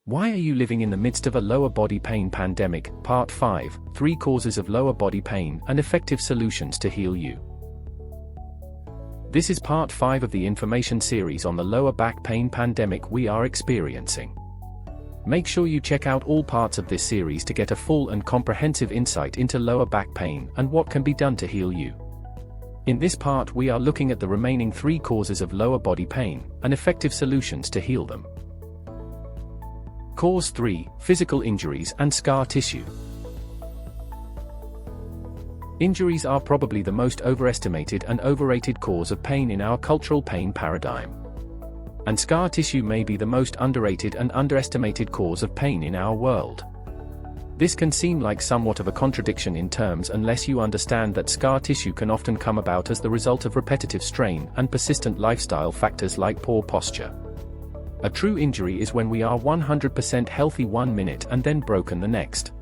Why are you living in the midst of a lower body pain pandemic? Part 5, 3 causes of lower body pain and effective solutions to heal you. This is part 5 of the information series on the lower back pain pandemic we are experiencing. Make sure you check out all parts of this series to get a full and comprehensive insight into lower back pain and what can be done to heal you. In this part we are looking at the remaining 3 causes of lower body pain and effective solutions to heal them. Cause 3, physical injuries and scar tissue. Injuries are probably the most overestimated and overrated cause of pain in our cultural pain paradigm. And scar tissue may be the most underrated and underestimated cause of pain in our world. This can seem like somewhat of a contradiction in terms unless you understand that scar tissue can often come about as the result of repetitive strain and persistent lifestyle factors like poor posture. A true injury is when we are 100% healthy 1 minute and then broken the next.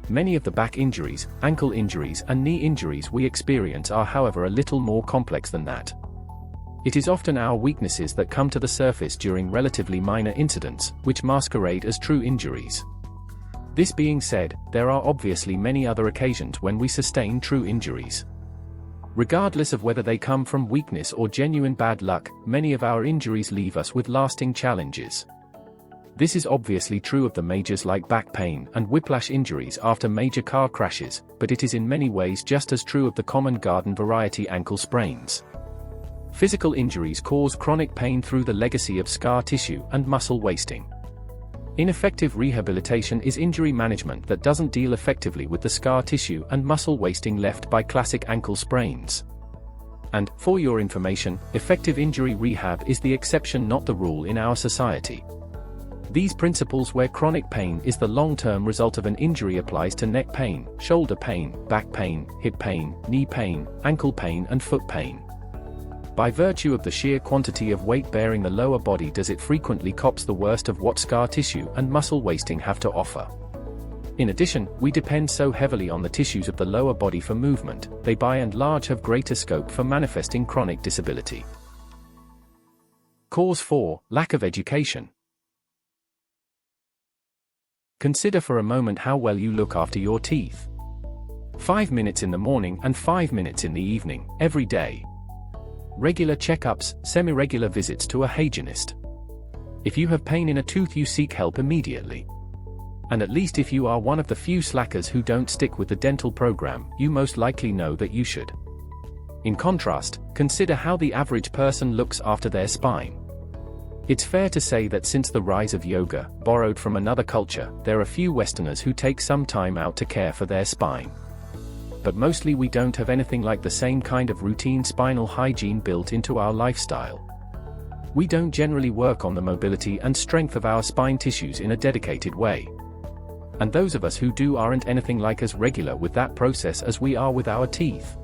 Many of the back injuries, ankle injuries and knee injuries we experience are however a little more complex than that. It is often our weaknesses that come to the surface during relatively minor incidents, which masquerade as true injuries. This being said, there are obviously many other occasions when we sustain true injuries. Regardless of whether they come from weakness or genuine bad luck, many of our injuries leave us with lasting challenges. This is obviously true of the majors like back pain and whiplash injuries after major car crashes, but it is in many ways just as true of the common garden variety ankle sprains. Physical injuries cause chronic pain through the legacy of scar tissue and muscle wasting. Ineffective rehabilitation is injury management that doesn't deal effectively with the scar tissue and muscle wasting left by classic ankle sprains. And, for your information, effective injury rehab is the exception not the rule in our society. These principles where chronic pain is the long-term result of an injury applies to neck pain, shoulder pain, back pain, hip pain, knee pain, ankle pain and foot pain. By virtue of the sheer quantity of weight bearing the lower body does it frequently cops the worst of what scar tissue and muscle wasting have to offer. In addition, we depend so heavily on the tissues of the lower body for movement, they by and large have greater scope for manifesting chronic disability. Cause 4, lack of education. Consider for a moment how well you look after your teeth. 5 minutes in the morning and 5 minutes in the evening, every day. Regular checkups, semi-regular visits to a hygienist. If you have pain in a tooth you seek help immediately. And at least if you are one of the few slackers who don't stick with the dental program, you most likely know that you should. In contrast, consider how the average person looks after their spine. It's fair to say that since the rise of yoga, borrowed from another culture, there are few Westerners who take some time out to care for their spine. But mostly we don't have anything like the same kind of routine spinal hygiene built into our lifestyle. We don't generally work on the mobility and strength of our spine tissues in a dedicated way. And those of us who do aren't anything like as regular with that process as we are with our teeth.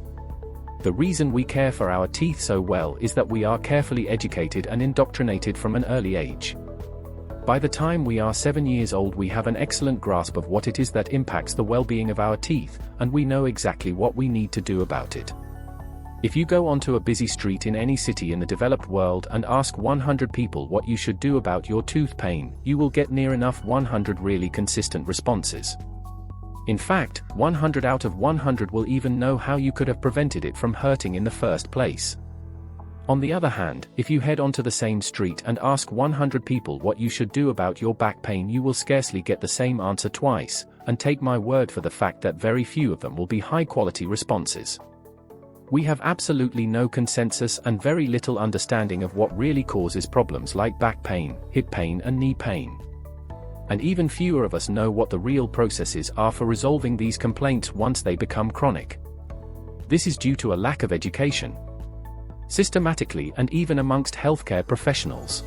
The reason we care for our teeth so well is that we are carefully educated and indoctrinated from an early age. By the time we are 7 years old we have an excellent grasp of what it is that impacts the well-being of our teeth, and we know exactly what we need to do about it. If you go onto a busy street in any city in the developed world and ask 100 people what you should do about your tooth pain, you will get near enough 100 really consistent responses. In fact, 100 out of 100 will even know how you could have prevented it from hurting in the first place. On the other hand, if you head onto the same street and ask 100 people what you should do about your back pain you will scarcely get the same answer twice, and take my word for the fact that very few of them will be high-quality responses. We have absolutely no consensus and very little understanding of what really causes problems like back pain, hip pain and knee pain. And even fewer of us know what the real processes are for resolving these complaints once they become chronic. This is due to a lack of education, systematically and even amongst healthcare professionals.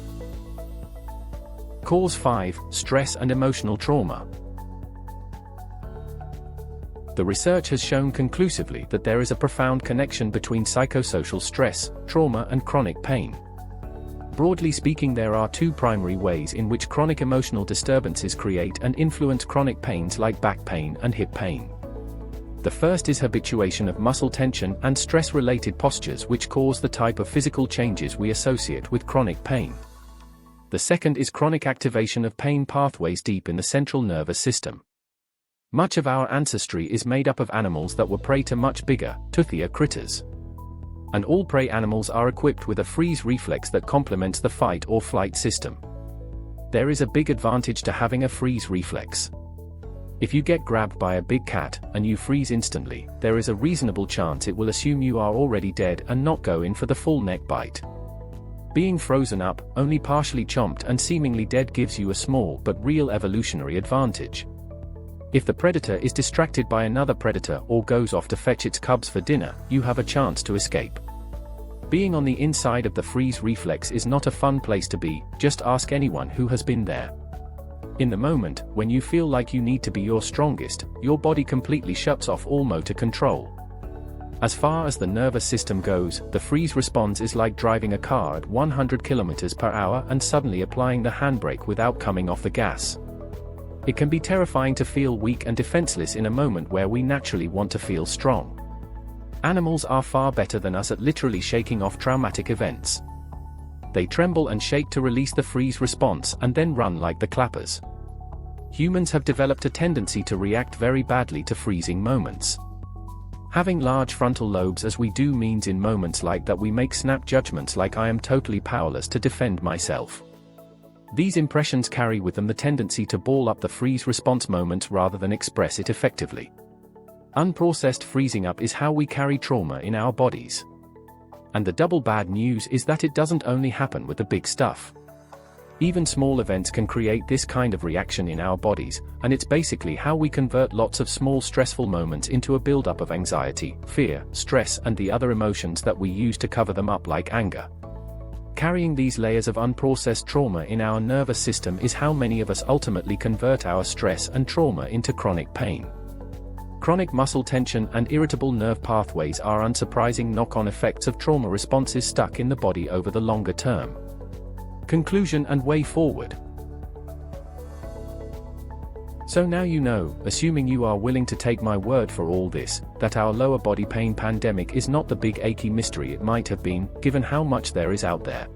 Cause 5, stress and emotional trauma. The research has shown conclusively that there is a profound connection between psychosocial stress, trauma and chronic pain. Broadly speaking, there are 2 primary ways in which chronic emotional disturbances create and influence chronic pains like back pain and hip pain. The first is habituation of muscle tension and stress-related postures which cause the type of physical changes we associate with chronic pain. The second is chronic activation of pain pathways deep in the central nervous system. Much of our ancestry is made up of animals that were prey to much bigger, toothier critters. And all prey animals are equipped with a freeze reflex that complements the fight or flight system. There is a big advantage to having a freeze reflex. If you get grabbed by a big cat, and you freeze instantly, there is a reasonable chance it will assume you are already dead and not go in for the full neck bite. Being frozen up, only partially chomped and seemingly dead gives you a small but real evolutionary advantage. If the predator is distracted by another predator or goes off to fetch its cubs for dinner, you have a chance to escape. Being on the inside of the freeze reflex is not a fun place to be, just ask anyone who has been there. In the moment, when you feel like you need to be your strongest, your body completely shuts off all motor control. As far as the nervous system goes, the freeze response is like driving a car at 100 km per hour and suddenly applying the handbrake without coming off the gas. It can be terrifying to feel weak and defenseless in a moment where we naturally want to feel strong. Animals are far better than us at literally shaking off traumatic events. They tremble and shake to release the freeze response and then run like the clappers. Humans have developed a tendency to react very badly to freezing moments. Having large frontal lobes as we do means in moments like that we make snap judgments like I am totally powerless to defend myself. These impressions carry with them the tendency to ball up the freeze response moments rather than express it effectively. Unprocessed freezing up is how we carry trauma in our bodies. And the double bad news is that it doesn't only happen with the big stuff. Even small events can create this kind of reaction in our bodies, and it's basically how we convert lots of small stressful moments into a buildup of anxiety, fear, stress, and the other emotions that we use to cover them up, like anger. Carrying these layers of unprocessed trauma in our nervous system is how many of us ultimately convert our stress and trauma into chronic pain. Chronic muscle tension and irritable nerve pathways are unsurprising knock-on effects of trauma responses stuck in the body over the longer term. Conclusion and way forward. So now you know, assuming you are willing to take my word for all this, that our lower body pain pandemic is not the big achy mystery it might have been, given how much there is out there.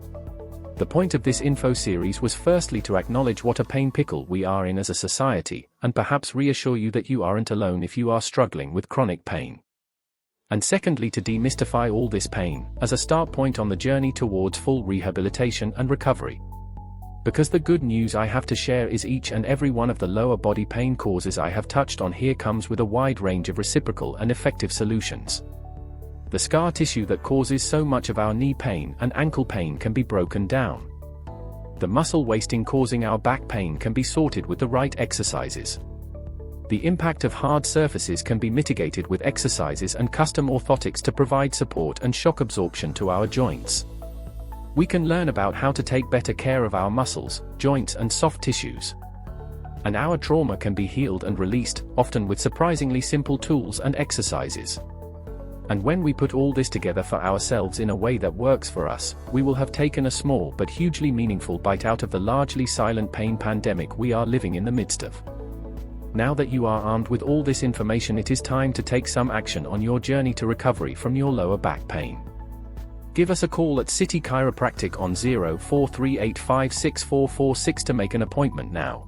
The point of this info series was firstly to acknowledge what a pain pickle we are in as a society, and perhaps reassure you that you aren't alone if you are struggling with chronic pain. And secondly to demystify all this pain, as a start point on the journey towards full rehabilitation and recovery. Because the good news I have to share is each and every one of the lower body pain causes I have touched on here comes with a wide range of reciprocal and effective solutions. The scar tissue that causes so much of our knee pain and ankle pain can be broken down. The muscle wasting causing our back pain can be sorted with the right exercises. The impact of hard surfaces can be mitigated with exercises and custom orthotics to provide support and shock absorption to our joints. We can learn about how to take better care of our muscles, joints, and soft tissues. And our trauma can be healed and released, often with surprisingly simple tools and exercises. And when we put all this together for ourselves in a way that works for us, we will have taken a small but hugely meaningful bite out of the largely silent pain pandemic we are living in the midst of. Now that you are armed with all this information, it is time to take some action on your journey to recovery from your lower back pain. Give us a call at City Chiropractic on 0438564446 to make an appointment now.